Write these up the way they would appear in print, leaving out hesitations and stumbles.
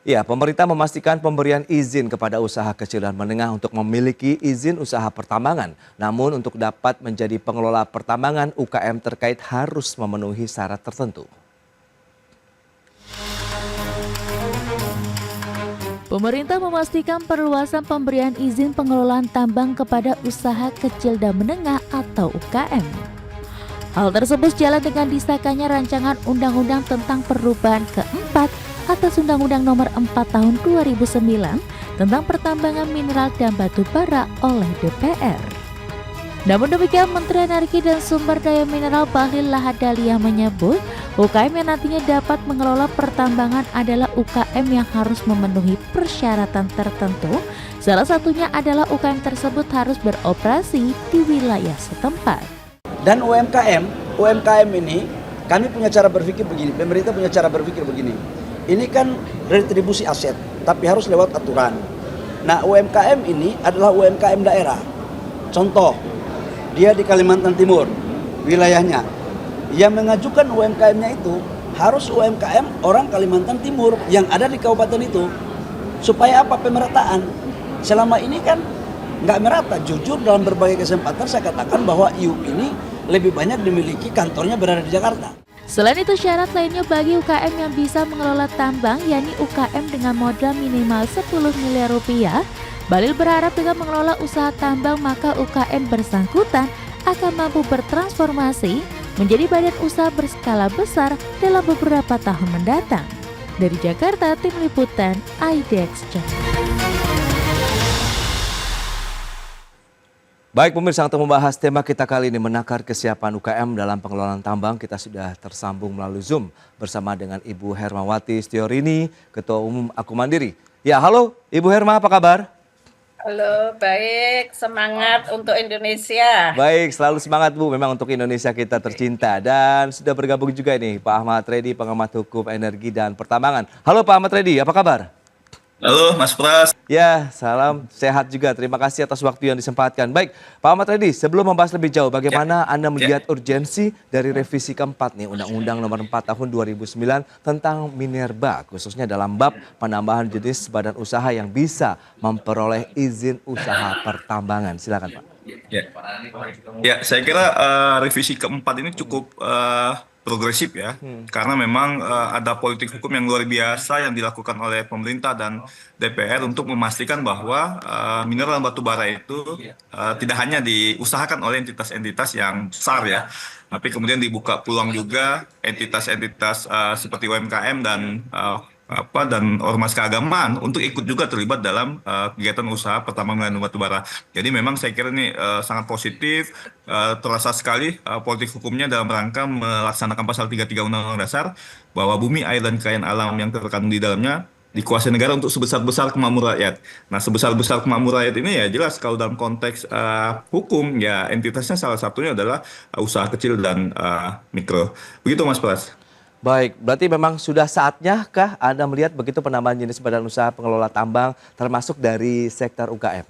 Ya, pemerintah memastikan pemberian izin kepada usaha kecil dan menengah untuk memiliki izin usaha pertambangan. Namun untuk dapat menjadi pengelola pertambangan, UKM terkait harus memenuhi syarat tertentu. Pemerintah memastikan perluasan pemberian izin pengelolaan tambang kepada usaha kecil dan menengah atau UKM. Hal tersebut sejalan dengan disahkannya rancangan undang-undang tentang perubahan keempat atas Undang-Undang Nomor 4 Tahun 2009 tentang pertambangan mineral dan batu bara oleh DPR. Namun demikian, Menteri Energi dan Sumber Daya Mineral Bahlil Lahadalia menyebut, UKM yang nantinya dapat mengelola pertambangan adalah UKM yang harus memenuhi persyaratan tertentu. Salah satunya adalah UKM tersebut harus beroperasi di wilayah setempat. Dan UMKM ini kami punya cara berpikir begini, pemerintah punya cara berpikir begini. Ini kan retribusi aset, tapi harus lewat aturan. Nah, UMKM ini adalah UMKM daerah. Contoh, dia di Kalimantan Timur, wilayahnya. Yang mengajukan UMKM-nya itu harus UMKM orang Kalimantan Timur yang ada di kabupaten itu. Supaya apa? Pemerataan. Selama ini kan nggak merata. Jujur dalam berbagai kesempatan saya katakan bahwa IUP ini lebih banyak dimiliki kantornya berada di Jakarta. Selain itu, syarat lainnya bagi UKM yang bisa mengelola tambang, yakni UKM dengan modal minimal 10 miliar rupiah. Bahlil berharap dengan mengelola usaha tambang, maka UKM bersangkutan akan mampu bertransformasi menjadi badan usaha berskala besar dalam beberapa tahun mendatang. Dari Jakarta, Tim Liputan IDX Jakarta. Baik pemirsa, untuk membahas tema kita kali ini menakar kesiapan UKM dalam pengelolaan tambang, kita sudah tersambung melalui Zoom bersama dengan Ibu Hermawati Stiorini, Ketua Umum Aku Mandiri. Ya, halo Ibu Herma, apa kabar? Halo, baik. Semangat untuk Indonesia. Baik, selalu semangat Bu, memang untuk Indonesia kita tercinta. Dan sudah bergabung juga nih Pak Ahmad Reddy, pengamat hukum energi dan pertambangan. Halo Pak Ahmad Reddy, apa kabar? Halo Mas Pras. Ya, salam sehat juga. Terima kasih atas waktu yang disempatkan. Baik, Pak Ahmad Reddy, sebelum membahas lebih jauh, bagaimana Anda melihat urgensi dari revisi keempat nih Undang-Undang Nomor 4 Tahun 2009 tentang minerba, khususnya dalam bab penambahan jenis badan usaha yang bisa memperoleh izin usaha pertambangan. Silakan Pak. Ya, saya kira revisi keempat ini cukup progresif ya, karena memang ada politik hukum yang luar biasa yang dilakukan oleh pemerintah dan DPR untuk memastikan bahwa mineral batu bara itu tidak hanya diusahakan oleh entitas-entitas yang besar ya, tapi kemudian dibuka peluang juga entitas-entitas seperti UMKM dan ormas keagamaan untuk ikut juga terlibat dalam kegiatan usaha pertambangan batu bara. Jadi memang saya kira ini sangat positif, terasa sekali politik hukumnya dalam rangka melaksanakan pasal 33 Undang-Undang Dasar bahwa bumi, air, dan kekayaan alam yang terkandung di dalamnya dikuasai negara untuk sebesar-besar kemakmuran rakyat. Nah, sebesar-besar kemakmuran rakyat ini ya jelas kalau dalam konteks hukum ya entitasnya salah satunya adalah usaha kecil dan mikro. Begitu Mas Pras. Baik, berarti memang sudah saatnya kah Anda melihat begitu penambahan jenis badan usaha pengelola tambang termasuk dari sektor UKM?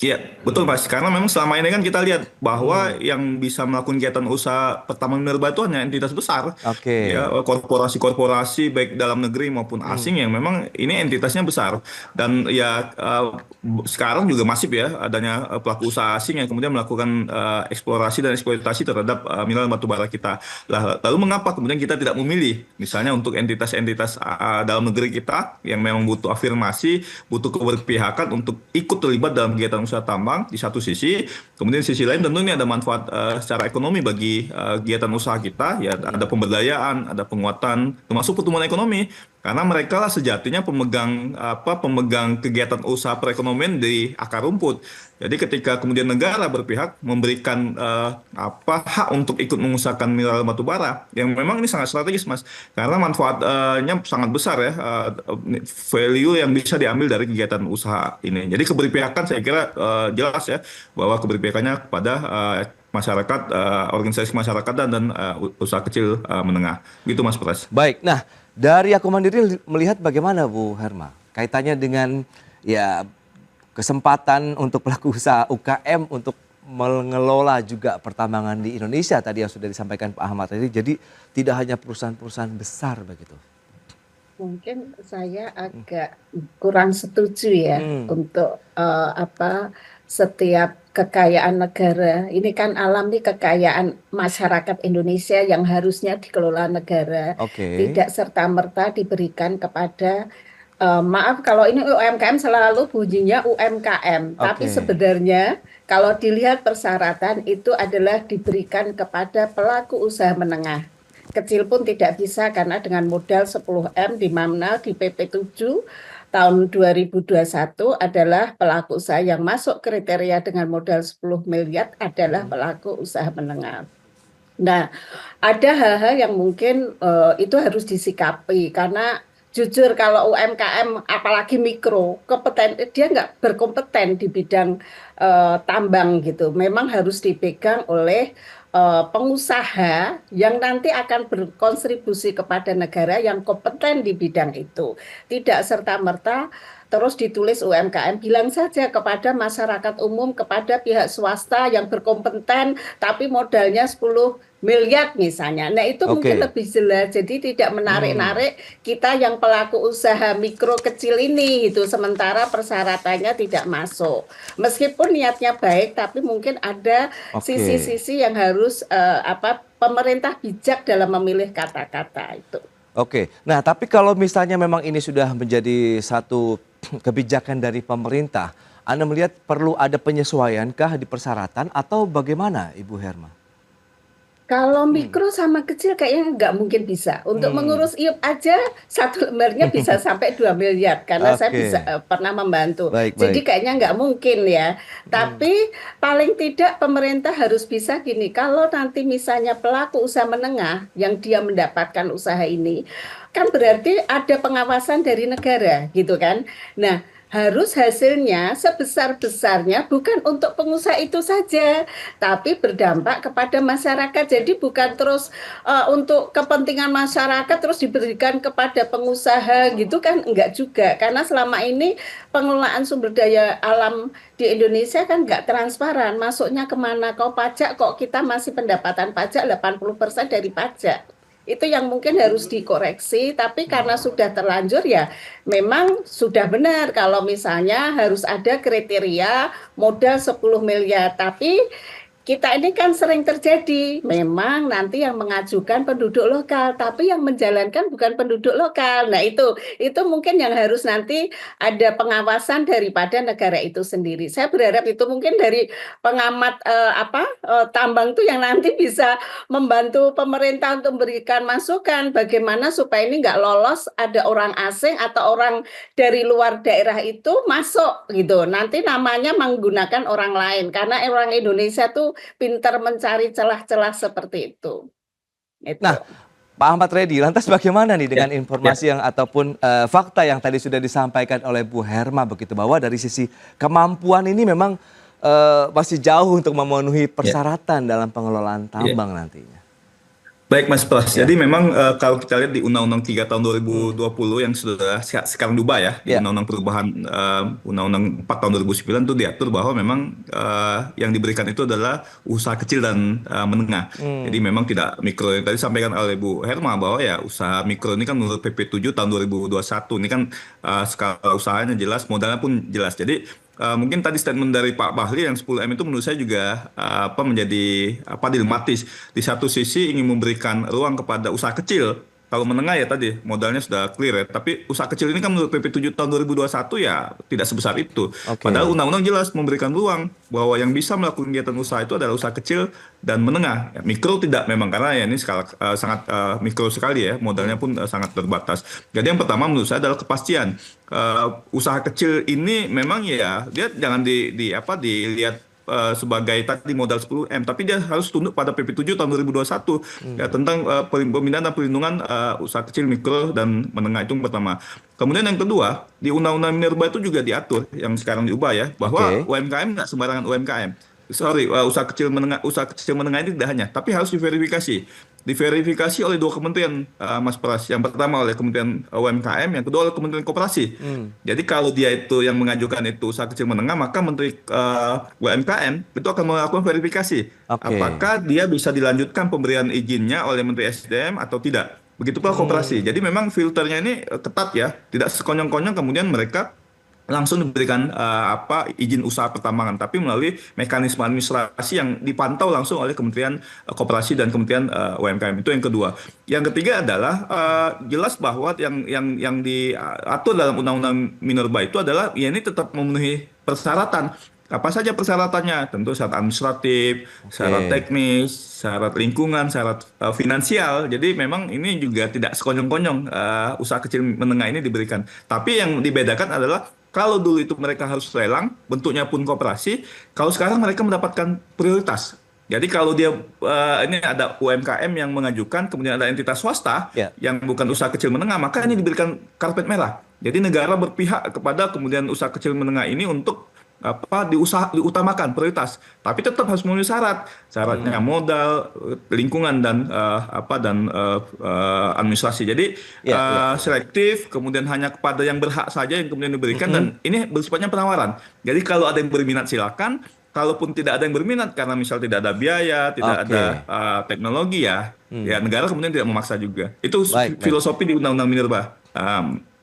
Iya, betul Mas. Karena memang selama ini kan kita lihat bahwa yang bisa melakukan kegiatan usaha pertambangan mineral itu hanya entitas besar. Oke. Ya, korporasi-korporasi baik dalam negeri maupun asing yang memang ini entitasnya besar. Dan ya sekarang juga masif ya adanya pelaku usaha asing yang kemudian melakukan eksplorasi dan eksploitasi terhadap mineral batu bara kita. Lalu mengapa kemudian kita tidak memilih misalnya untuk entitas-entitas dalam negeri kita yang memang butuh afirmasi, butuh keberpihakan untuk ikut terlibat dalam kegiatan usaha tambang di satu sisi, kemudian sisi lain tentu ini ada manfaat secara ekonomi bagi kegiatan usaha kita, ya ada pemberdayaan, ada penguatan, termasuk pertumbuhan ekonomi, karena mereka lah sejatinya pemegang kegiatan usaha perekonomian di akar rumput. Jadi ketika kemudian negara berpihak memberikan hak untuk ikut mengusahakan mineral batu bara, yang memang ini sangat strategis Mas, karena manfaatnya sangat besar ya, value yang bisa diambil dari kegiatan usaha ini. Jadi keberpihakan saya kira jelas ya bahwa keberpihakannya kepada masyarakat, organisasi masyarakat dan usaha kecil menengah. Gitu Mas Pras. Baik, nah dari Aku Mandiri melihat bagaimana Bu Herma kaitannya dengan ya kesempatan untuk pelaku usaha UKM untuk mengelola juga pertambangan di Indonesia tadi yang sudah disampaikan Pak Ahmad tadi. Jadi tidak hanya perusahaan-perusahaan besar begitu. Mungkin saya agak kurang setuju ya Hmm, untuk setiap kekayaan negara. Ini kan alam nih kekayaan masyarakat Indonesia yang harusnya dikelola negara, oke, tidak serta-merta diberikan kepada maaf kalau ini UMKM selalu bunyinya UMKM, tapi oke. sebenarnya kalau dilihat persyaratan itu adalah diberikan kepada pelaku usaha menengah. Kecil pun tidak bisa karena dengan modal 10M di mana di PP 7 tahun 2021 adalah pelaku usaha yang masuk kriteria dengan modal 10 miliar adalah Mm-mm. pelaku usaha menengah. Nah, ada hal-hal yang mungkin itu harus disikapi karena jujur kalau UMKM apalagi mikro dia nggak berkompeten di bidang tambang gitu. Memang harus dipegang oleh pengusaha yang nanti akan berkontribusi kepada negara yang kompeten di bidang itu. Tidak serta-merta terus ditulis UMKM, bilang saja kepada masyarakat umum, kepada pihak swasta yang berkompeten tapi modalnya 10 miliar misalnya. Nah, itu mungkin Oke. lebih jelas. Jadi tidak Hmm, menarik-narik kita yang pelaku usaha mikro kecil ini itu sementara persyaratannya tidak masuk. Meskipun niatnya baik, tapi mungkin ada oke. sisi-sisi yang harus pemerintah bijak dalam memilih kata-kata itu. Oke. Nah, tapi kalau misalnya memang ini sudah menjadi satu kebijakan dari pemerintah, Anda melihat perlu ada penyesuaiankah di persyaratan atau bagaimana, Ibu Herma? Kalau Hmm. mikro sama kecil kayaknya nggak mungkin bisa. Untuk Hmm. mengurus IUP aja satu lembarnya bisa sampai 2 miliar karena saya bisa Oke. pernah membantu. Baik, Jadi baik. kayaknya nggak mungkin ya. Hmm. Tapi paling tidak pemerintah harus bisa gini. Kalau nanti misalnya pelaku usaha menengah yang dia mendapatkan usaha ini, kan berarti ada pengawasan dari negara gitu kan. Nah, harus hasilnya sebesar-besarnya bukan untuk pengusaha itu saja tapi berdampak kepada masyarakat. Jadi bukan terus untuk kepentingan masyarakat terus diberikan kepada pengusaha gitu kan enggak juga. Karena selama ini pengelolaan sumber daya alam di Indonesia kan enggak transparan. Masuknya kemana kau pajak kok kita masih pendapatan pajak 80% dari pajak. Itu yang mungkin harus dikoreksi, tapi karena sudah terlanjur ya memang sudah benar kalau misalnya harus ada kriteria modal 10 miliar, tapi kita ini kan sering terjadi, memang nanti yang mengajukan penduduk lokal, tapi yang menjalankan bukan penduduk lokal. Nah, itu mungkin yang harus nanti ada pengawasan daripada negara itu sendiri. Saya berharap itu mungkin dari pengamat tambang itu yang nanti bisa membantu pemerintah untuk memberikan masukan bagaimana supaya ini nggak lolos ada orang asing atau orang dari luar daerah itu masuk gitu. Nanti namanya menggunakan orang lain karena orang Indonesia tuh pintar mencari celah-celah seperti itu. Nah, Itu. Pak Ahmad Reddy, lantas bagaimana nih Ya, dengan ya. informasi yang ataupun fakta yang tadi sudah disampaikan oleh Bu Herma begitu bahwa dari sisi kemampuan ini memang masih jauh untuk memenuhi Ya, persyaratan dalam pengelolaan ya. tambang nantinya. Baik Mas Pras, jadi Ya. memang kalau kita lihat di Undang-Undang 3 tahun Hmm. 2020 yang sudah sekarang diubah ya, di Ya. Undang-Undang Perubahan Undang-Undang 4 tahun 2009 itu diatur bahwa memang yang diberikan itu adalah usaha kecil dan menengah. Jadi Hmm. memang tidak mikro. Yang tadi sampaikan oleh Bu Herma bahwa ya usaha mikro ini kan menurut PP 7 tahun 2021 ini kan skala usahanya jelas, modalnya pun jelas. Jadi mungkin tadi statement dari Pak Bahli yang 10M itu menurut saya juga menjadi dilematis. Di satu sisi ingin memberikan ruang kepada usaha kecil. Kalau menengah ya tadi modalnya sudah clear ya, tapi usaha kecil ini kan menurut PP 7 tahun 2021 ya tidak sebesar itu. Padahal Oke. undang-undang jelas memberikan ruang bahwa yang bisa melakukan kegiatan usaha itu adalah usaha kecil dan menengah. Ya, mikro tidak memang karena ya ini skala sangat mikro sekali ya, modalnya pun sangat terbatas. Jadi yang pertama menurut saya adalah kepastian. Usaha kecil ini memang ya dia jangan dilihat sebagai tadi modal 10M, tapi dia harus tunduk pada PP 7 tahun 2021 ya tentang pembinaan dan perlindungan usaha kecil, mikro dan menengah itu yang pertama. Kemudian yang kedua, di Undang-Undang Minerba itu juga diatur yang sekarang diubah ya bahwa Oke. UMKM nggak sembarangan UMKM. Sorry, usaha kecil menengah ini tidak hanya, tapi harus diverifikasi oleh dua kementerian, Mas Pras. Yang pertama oleh Kementerian UMKM, yang kedua oleh Kementerian Koperasi. Hmm. Jadi kalau dia itu yang mengajukan itu usaha kecil menengah, maka Menteri UMKM itu akan melakukan verifikasi Oke. apakah dia bisa dilanjutkan pemberian izinnya oleh Menteri SDM atau tidak. Begitu pula koperasi. Jadi memang filternya ini ketat ya, tidak sekonyong-konyong kemudian mereka langsung diberikan izin usaha pertambangan, tapi melalui mekanisme administrasi yang dipantau langsung oleh Kementerian Koperasi dan Kementerian UMKM. Itu yang kedua. Yang ketiga adalah jelas bahwa yang diatur dalam Undang-Undang Minerba itu adalah ya ini tetap memenuhi persyaratan. Apa saja persyaratannya? Tentu syarat administratif, syarat teknis, syarat lingkungan, syarat finansial. Jadi memang ini juga tidak sekonyong-konyong usaha kecil menengah ini diberikan. Tapi yang dibedakan adalah kalau dulu itu mereka harus lelang, bentuknya pun koperasi, kalau sekarang mereka mendapatkan prioritas. Jadi kalau dia ini ada UMKM yang mengajukan, kemudian ada entitas swasta yang bukan usaha kecil menengah, maka ini diberikan karpet merah. Jadi negara berpihak kepada kemudian usaha kecil menengah ini untuk diutamakan prioritas, tapi tetap harus memenuhi syaratnya modal, lingkungan dan administrasi. Jadi selektif, kemudian hanya kepada yang berhak saja yang kemudian diberikan, dan ini bersifatnya penawaran. Jadi kalau ada yang berminat silakan, kalaupun tidak ada yang berminat karena misal tidak ada biaya, tidak ada teknologi ya negara kemudian tidak memaksa juga. Itu filosofi di Undang-Undang Minerba.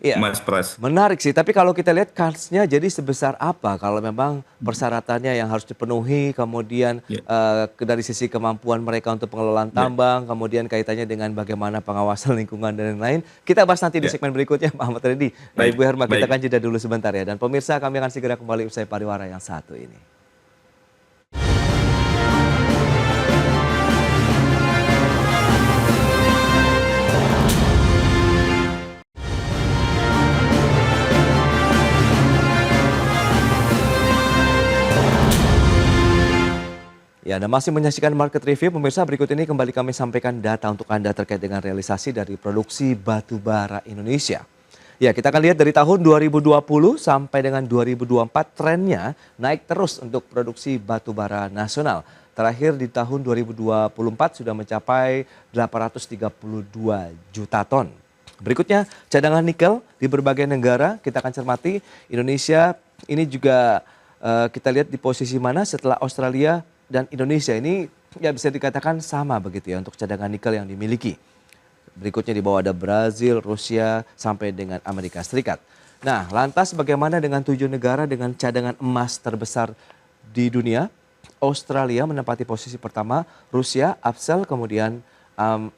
Mas Pras. Menarik sih, tapi kalau kita lihat kansnya jadi sebesar apa kalau memang persyaratannya yang harus dipenuhi, kemudian dari sisi kemampuan mereka untuk pengelolaan tambang, kemudian kaitannya dengan bagaimana pengawasan lingkungan dan lain-lain. Kita bahas nanti di segmen berikutnya, Pak Ahmad Reddy. Ibu Herma, kita akan jeda dulu sebentar ya. Dan pemirsa, kami akan segera kembali usai pariwara yang satu ini. Ya, Anda masih menyaksikan Market Review. Pemirsa, berikut ini kembali kami sampaikan data untuk Anda terkait dengan realisasi dari produksi batu bara Indonesia. Ya, kita akan lihat dari tahun 2020 sampai dengan 2024 trennya naik terus untuk produksi batu bara nasional. Terakhir di tahun 2024 sudah mencapai 832 juta ton. Berikutnya cadangan nikel di berbagai negara kita akan cermati. Indonesia ini juga kita lihat di posisi mana setelah Australia dan Indonesia. Ini ya bisa dikatakan sama begitu ya untuk cadangan nikel yang dimiliki. Berikutnya di bawah ada Brazil, Rusia, sampai dengan Amerika Serikat. Nah, lantas bagaimana dengan 7 negara dengan cadangan emas terbesar di dunia? Australia menempati posisi pertama, Rusia, Absel, kemudian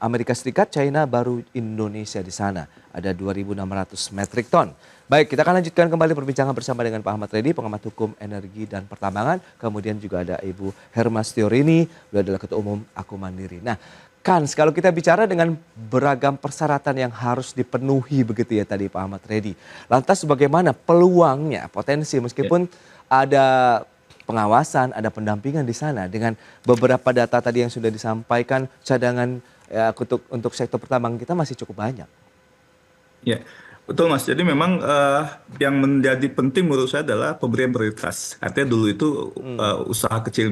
Amerika Serikat, China, baru Indonesia di sana. Ada 2.600 metrik ton. Baik, kita akan lanjutkan kembali perbincangan bersama dengan Pak Ahmad Reddy, pengamat hukum energi dan pertambangan. Kemudian juga ada Ibu Herma Stiorini, beliau adalah Ketua Umum Aku Mandiri. Nah, Kans, kalau kita bicara dengan beragam persyaratan yang harus dipenuhi begitu ya tadi Pak Ahmad Reddy. Lantas bagaimana peluangnya, potensi meskipun ada pengawasan, ada pendampingan di sana dengan beberapa data tadi yang sudah disampaikan, cadangan ya, untuk sektor pertambangan kita masih cukup banyak. Ya, betul Mas. Jadi memang yang menjadi penting menurut saya adalah pemberian prioritas. Artinya dulu itu usaha kecil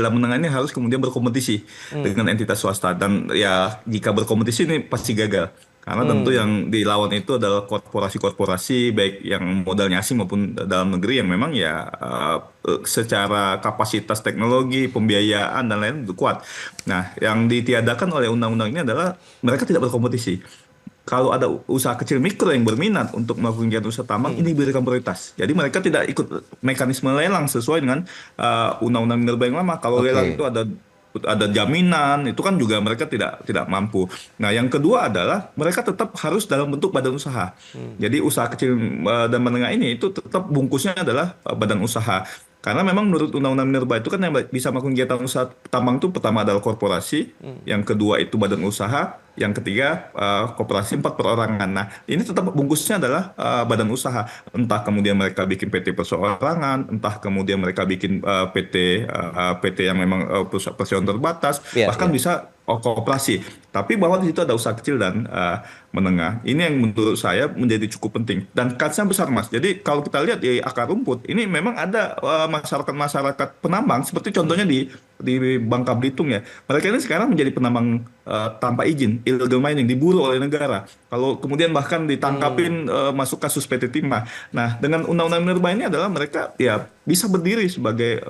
dan menengah ini harus kemudian berkompetisi dengan entitas swasta, dan ya jika berkompetisi ini pasti gagal. Karena tentu yang dilawan itu adalah korporasi-korporasi baik yang modalnya asing maupun dalam negeri yang memang ya secara kapasitas teknologi, pembiayaan dan lain-lain itu kuat. Nah, yang ditiadakan oleh undang-undang ini adalah mereka tidak berkompetisi. Kalau ada usaha kecil mikro yang berminat untuk melakukan kegiatan usaha tambang, ini diberikan prioritas. Jadi mereka tidak ikut mekanisme lelang sesuai dengan undang-undang minerba yang lama. Kalau lelang itu ada jaminan, itu kan juga mereka tidak mampu. Nah, yang kedua adalah mereka tetap harus dalam bentuk badan usaha. Jadi usaha kecil dan menengah ini itu tetap bungkusnya adalah badan usaha. Karena memang menurut Undang-Undang Minerba itu kan yang bisa melakukan kegiatan usaha tambang itu pertama adalah korporasi, yang kedua itu badan usaha, yang ketiga koperasi 4 perorangan. Nah, ini tetap bungkusnya adalah badan usaha. Entah kemudian mereka bikin PT perseorangan, entah kemudian mereka bikin PT yang memang perseorangan terbatas, bahkan bisa koperasi. Tapi bahwa di situ ada usaha kecil dan menengah. Ini yang menurut saya menjadi cukup penting. Dan kansnya besar, Mas. Jadi kalau kita lihat di akar rumput, ini memang ada masyarakat penambang, seperti contohnya di Bangka Belitung ya. Mereka ini sekarang menjadi penambang tanpa izin, illegal mining, diburu oleh negara. Kalau kemudian bahkan ditangkapin masuk kasus PT Timah. Nah, dengan Undang-Undang Minerba ini adalah mereka ya bisa berdiri sebagai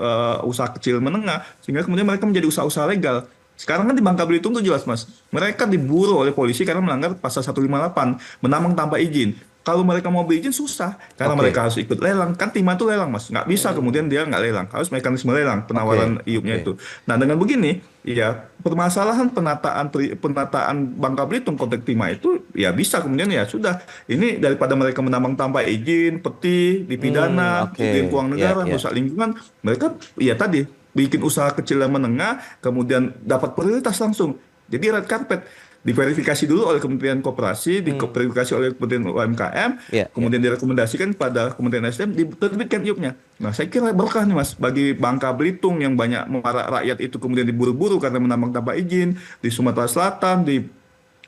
usaha kecil menengah, sehingga kemudian mereka menjadi usaha-usaha legal. Sekarang kan di Bangka Belitung tuh jelas Mas, mereka diburu oleh polisi karena melanggar pasal 158, menambang tanpa izin. Kalau mereka mau berizin susah, karena Oke. mereka harus ikut lelang. Kan timah itu lelang Mas, nggak bisa kemudian dia nggak lelang. Harus mekanisme lelang, penawaran iupnya oke. itu. Nah dengan begini, ya permasalahan penataan Bangka Belitung konteks timah itu ya bisa kemudian ya sudah. Ini daripada mereka menambang tanpa izin, peti, dipidana, Oke. kerugian keuangan Ya, negara, ya. rusak lingkungan, mereka ya tadi bikin usaha kecil dan menengah, kemudian dapat prioritas langsung. Jadi red carpet diverifikasi dulu oleh Kementerian Koperasi, diverifikasi oleh Kementerian UMKM, Ya, ya. kemudian direkomendasikan pada Kementerian SDM, diterbitkan IUP-nya. Nah, saya kira berkah nih Mas bagi Bangka Belitung yang banyak rakyat itu kemudian diburu-buru karena menambang tanpa izin di Sumatera Selatan, di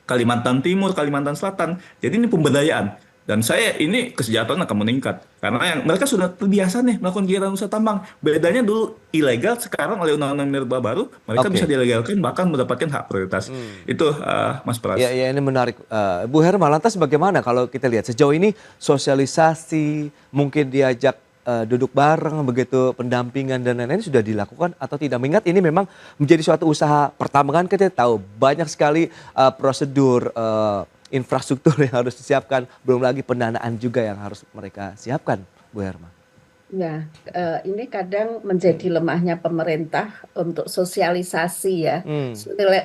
Kalimantan Timur, Kalimantan Selatan. Jadi ini pemberdayaan. Dan saya ini kesejahteraan akan meningkat. Karena yang mereka sudah terbiasa nih melakukan kegiatan usaha tambang. Bedanya dulu ilegal, sekarang oleh Undang-Undang Minerba baru, mereka Oke. bisa dilegalkan bahkan mendapatkan hak prioritas. Itu Mas Pras. Ya, ya ini menarik. Bu Herma, lantas bagaimana kalau kita lihat sejauh ini sosialisasi, mungkin diajak duduk bareng begitu, pendampingan dan lain-lain sudah dilakukan atau tidak? Mengingat ini memang menjadi suatu usaha pertambangan, kita tahu banyak sekali prosedur infrastruktur yang harus disiapkan, belum lagi pendanaan juga yang harus mereka siapkan, Bu Herma. Ya, ini kadang menjadi lemahnya pemerintah untuk sosialisasi ya.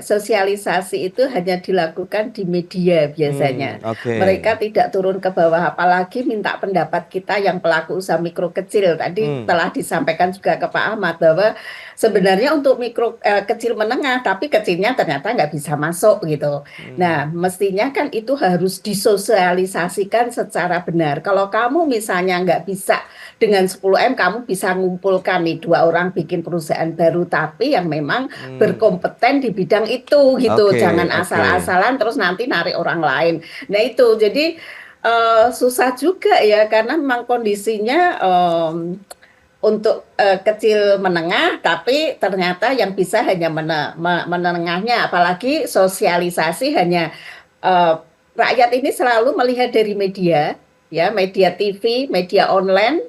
Sosialisasi itu hanya dilakukan di media biasanya. Oke. Mereka tidak turun ke bawah, apalagi minta pendapat kita yang pelaku usaha mikro kecil. Tadi telah disampaikan juga ke Pak Ahmad bahwa sebenarnya untuk mikro kecil menengah, tapi kecilnya ternyata nggak bisa masuk gitu. Nah, mestinya kan itu harus disosialisasikan secara benar. Kalau kamu misalnya nggak bisa dengan 10M kamu bisa ngumpulkan nih 2 orang bikin perusahaan baru tapi yang memang berkompeten di bidang itu gitu. Oke, Jangan oke. asal-asalan terus nanti narik orang lain. Nah itu jadi susah juga ya karena memang kondisinya untuk kecil menengah tapi ternyata yang bisa hanya menengahnya, apalagi sosialisasi hanya rakyat ini selalu melihat dari media ya, media TV, media online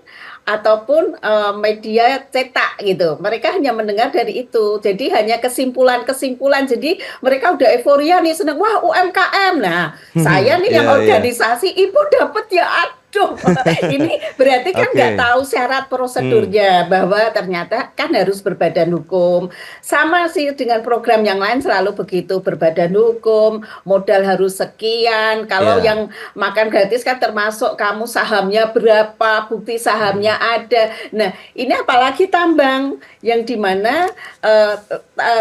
ataupun media cetak gitu. Mereka hanya mendengar dari itu. Jadi hanya kesimpulan-kesimpulan. Jadi mereka udah euforia nih, seneng, wah UMKM. Nah, saya nih yang Iya, iya. organisasi, ibu dapat ya, aduh. Ini berarti kan nggak Oke. tahu syarat prosedurnya bahwa ternyata kan harus berbadan hukum. Sama sih dengan program yang lain selalu begitu, berbadan hukum, modal harus sekian. Kalau Iya. yang makan gratis kan termasuk kamu sahamnya berapa, bukti sahamnya ada. Nah, ini apalagi tambang yang dimana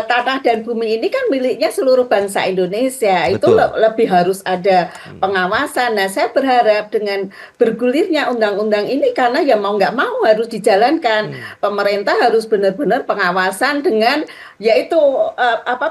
tanah dan bumi ini kan miliknya seluruh bangsa Indonesia. Itu Betul. lebih harus ada pengawasan. Nah, saya berharap dengan bergulirnya undang-undang ini karena ya mau nggak mau harus dijalankan. Pemerintah harus benar-benar pengawasan dengan yaitu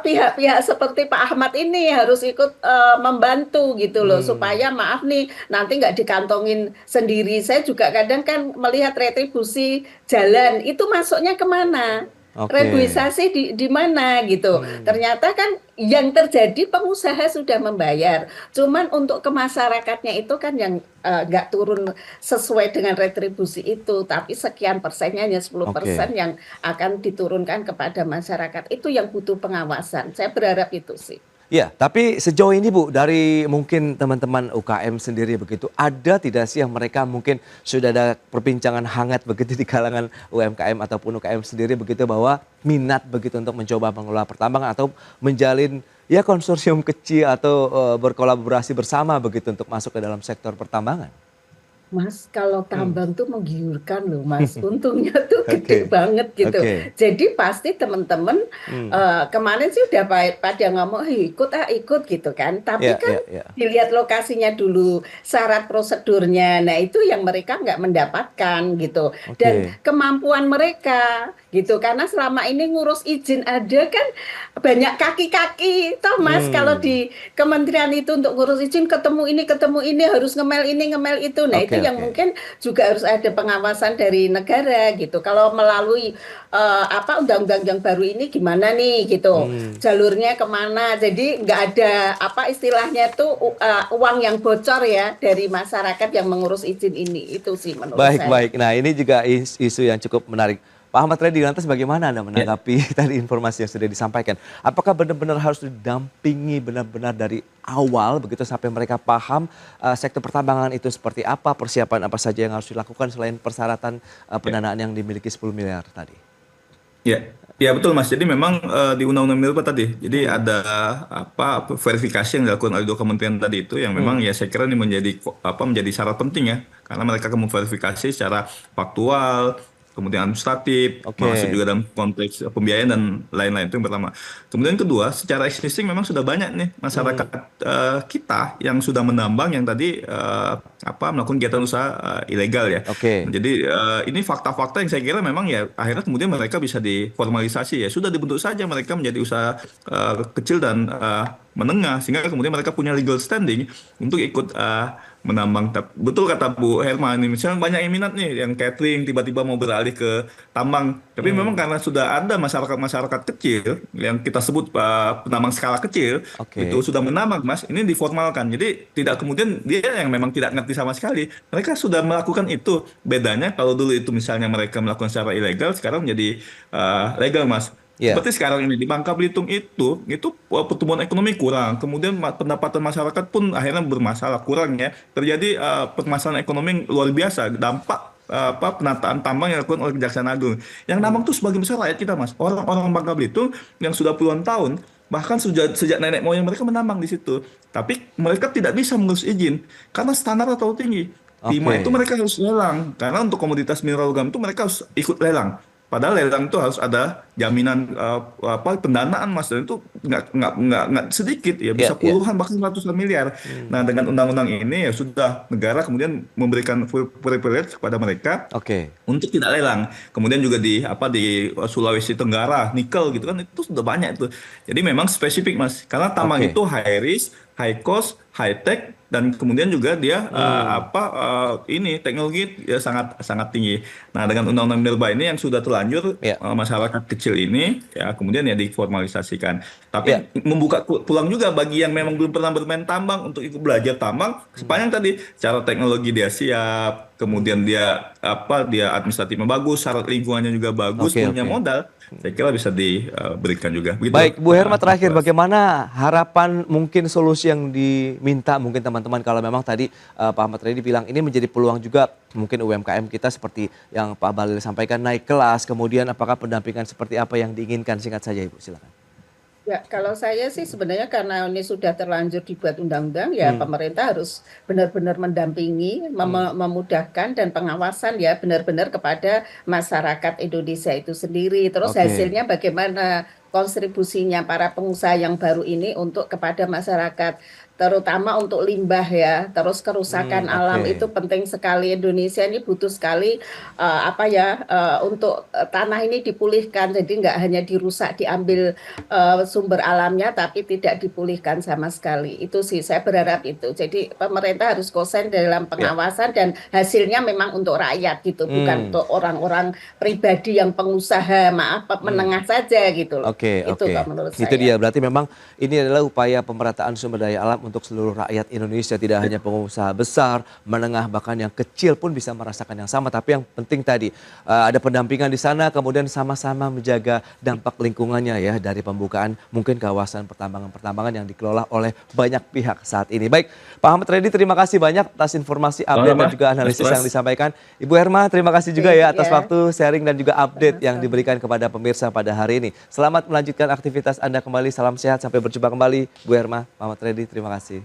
pihak-pihak seperti Pak Ahmad ini harus ikut membantu gitu loh supaya maaf nih nanti nggak dikantongin sendiri. Saya juga kadang kan melihat retribusi jalan itu masuknya kemana? Oke. Rebuisasi di mana gitu. Ternyata kan yang terjadi pengusaha sudah membayar. Cuman untuk ke masyarakatnya itu kan yang nggak turun sesuai dengan retribusi itu. Tapi sekian persennya hanya 10% yang akan diturunkan kepada masyarakat. Itu yang butuh pengawasan. Saya berharap itu sih. Ya, tapi sejauh ini Bu, dari mungkin teman-teman UKM sendiri begitu, ada tidak sih yang mereka mungkin sudah ada perbincangan hangat begitu di kalangan UMKM ataupun UKM sendiri begitu bahwa minat begitu untuk mencoba mengelola pertambangan atau menjalin ya konsorsium kecil atau berkolaborasi bersama begitu untuk masuk ke dalam sektor pertambangan? Mas, kalau tambang tuh menggiurkan loh Mas, untungnya tuh gede Oke. banget gitu. Oke. Jadi pasti teman-teman kemarin sih udah pada ngomong, "Hey, ikut gitu kan. Tapi Ya, kan ya, ya. dilihat lokasinya dulu, syarat prosedurnya. Nah itu yang mereka nggak mendapatkan gitu. Dan Oke. kemampuan mereka gitu. Karena selama ini ngurus izin ada kan banyak kaki-kaki. Toh Mas, kalau di kementerian itu untuk ngurus izin ketemu ini harus ngemel ini ngemel itu. Nah itu Oke, yang oke. mungkin juga harus ada pengawasan dari negara gitu. Kalau melalui undang-undang yang baru ini gimana nih gitu, jalurnya kemana? Jadi nggak ada istilahnya tuh uang yang bocor ya dari masyarakat yang mengurus izin ini. Itu sih menurut Baik, saya. baik. Nah ini juga isu yang cukup menarik. Pak Ahmad Reddy, lantas bagaimana Anda menanggapi tadi informasi yang sudah disampaikan? Apakah benar-benar harus didampingi benar-benar dari awal begitu sampai mereka paham sektor pertambangan itu seperti apa, persiapan apa saja yang harus dilakukan selain persyaratan pendanaan yang dimiliki 10 miliar tadi? Ya betul Mas. Jadi memang di Undang-Undang Minerba tadi, jadi ada verifikasi yang dilakukan oleh dua kementerian tadi itu yang memang ya saya kira ini menjadi syarat penting ya, karena mereka akan memverifikasi secara faktual, kemudian administratif, masuk juga dalam konteks pembiayaan dan lain-lain. Itu yang pertama. Kemudian kedua, secara existing memang sudah banyak nih masyarakat kita yang sudah menambang yang tadi melakukan kegiatan usaha ilegal ya. Jadi ini fakta-fakta yang saya kira memang ya akhirnya kemudian mereka bisa diformalisasi ya. Sudah dibentuk saja mereka menjadi usaha kecil dan menengah sehingga kemudian mereka punya legal standing untuk ikut menambang. Betul kata Bu Herma ini, misalnya banyak yang minat nih yang catering tiba-tiba mau beralih ke tambang. Tapi memang karena sudah ada masyarakat kecil yang kita sebut penambang skala kecil itu sudah menambang Mas, ini diformalkan. Jadi tidak kemudian dia yang memang tidak ngerti sama sekali, mereka sudah melakukan itu. Bedanya kalau dulu itu misalnya mereka melakukan secara ilegal, sekarang menjadi legal Mas. Seperti sekarang ini di Bangka Belitung itu pertumbuhan ekonomi kurang, kemudian pendapatan masyarakat pun akhirnya bermasalah, kurang ya. Terjadi permasalahan ekonomi yang luar biasa, dampak penataan tambang yang dilakukan oleh Kejaksaan Agung. Yang nambang itu sebagian besar rakyat kita Mas, orang-orang Bangka Belitung yang sudah puluhan tahun, bahkan sejak nenek moyang mereka menambang di situ. Tapi mereka tidak bisa mengurus izin karena standar terlalu tinggi. Timah itu mereka harus lelang, karena untuk komoditas mineral logam itu mereka harus ikut lelang. Padahal lelang itu harus ada jaminan pendanaan Mas, dan itu nggak sedikit ya, bisa puluhan bahkan ratusan miliar. Nah dengan undang-undang ini ya sudah negara kemudian memberikan privilege kepada mereka untuk tidak lelang. Kemudian juga di Sulawesi Tenggara nikel gitu kan itu sudah banyak itu. Jadi memang spesifik Mas, karena tambang itu high risk, high cost, high tech, dan kemudian juga dia teknologi ya sangat tinggi. Nah dengan undang-undang Minerba ini yang sudah terlanjur masyarakat kecil ini ya kemudian ya diformalisasikan. Tapi membuka peluang juga bagi yang memang belum pernah bermain tambang untuk ikut belajar tambang, sepanjang tadi cara teknologi dia siap, kemudian dia administratifnya bagus, syarat lingkungannya juga bagus, punya modal. Saya kira bisa diberikan juga. Begitu. Baik, Bu Herma terakhir, bagaimana harapan mungkin solusi yang diminta mungkin teman-teman kalau memang tadi Pak Ahmad Reddy bilang ini menjadi peluang juga mungkin UMKM kita seperti yang Pak Bahlil sampaikan naik kelas, kemudian apakah pendampingan seperti apa yang diinginkan, singkat saja Ibu, silakan. Ya, kalau saya sih sebenarnya karena ini sudah terlanjur dibuat undang-undang ya pemerintah harus benar-benar mendampingi, memudahkan dan pengawasan ya benar-benar kepada masyarakat Indonesia itu sendiri. Terus hasilnya bagaimana kontribusinya para pengusaha yang baru ini untuk kepada masyarakat, terutama untuk limbah ya, terus kerusakan alam itu penting sekali. Indonesia ini butuh sekali untuk tanah ini dipulihkan, jadi nggak hanya dirusak, diambil sumber alamnya, tapi tidak dipulihkan sama sekali. Itu sih saya berharap itu. Jadi pemerintah harus konsen dalam pengawasan dan hasilnya memang untuk rakyat gitu, bukan untuk orang-orang pribadi yang pengusaha menengah saja gitu loh. Itu menurut saya. Itu dia, berarti memang ini adalah upaya pemerataan sumber daya alam untuk seluruh rakyat Indonesia, tidak hanya pengusaha besar, menengah, bahkan yang kecil pun bisa merasakan yang sama. Tapi yang penting tadi ada pendampingan di sana, kemudian sama-sama menjaga dampak lingkungannya ya dari pembukaan mungkin kawasan pertambangan yang dikelola oleh banyak pihak saat ini. Baik, Pak Ahmad Reddy, terima kasih banyak atas informasi, update dan juga analisis yang disampaikan. Ibu Herma, terima kasih juga ya atas waktu sharing dan juga update yang diberikan kepada pemirsa pada hari ini. Selamat melanjutkan aktivitas Anda kembali, salam sehat, sampai berjumpa kembali. Bu Herma, Pak Ahmad Reddy, terima kasih.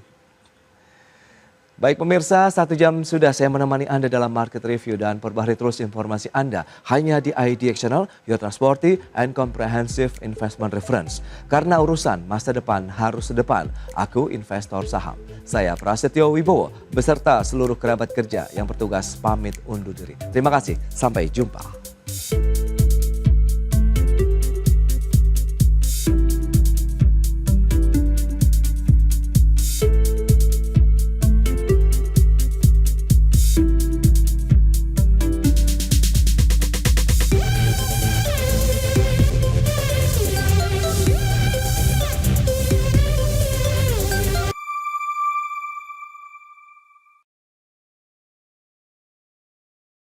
Baik pemirsa, 1 jam sudah saya menemani Anda dalam Market Review dan perbaharui terus informasi Anda hanya di IDX Channel, Your Trustworthy and Comprehensive Investment Reference. Karena urusan masa depan harus sedepan, aku investor saham. Saya Prasetyo Wibowo beserta seluruh kerabat kerja yang bertugas pamit undur diri. Terima kasih, sampai jumpa.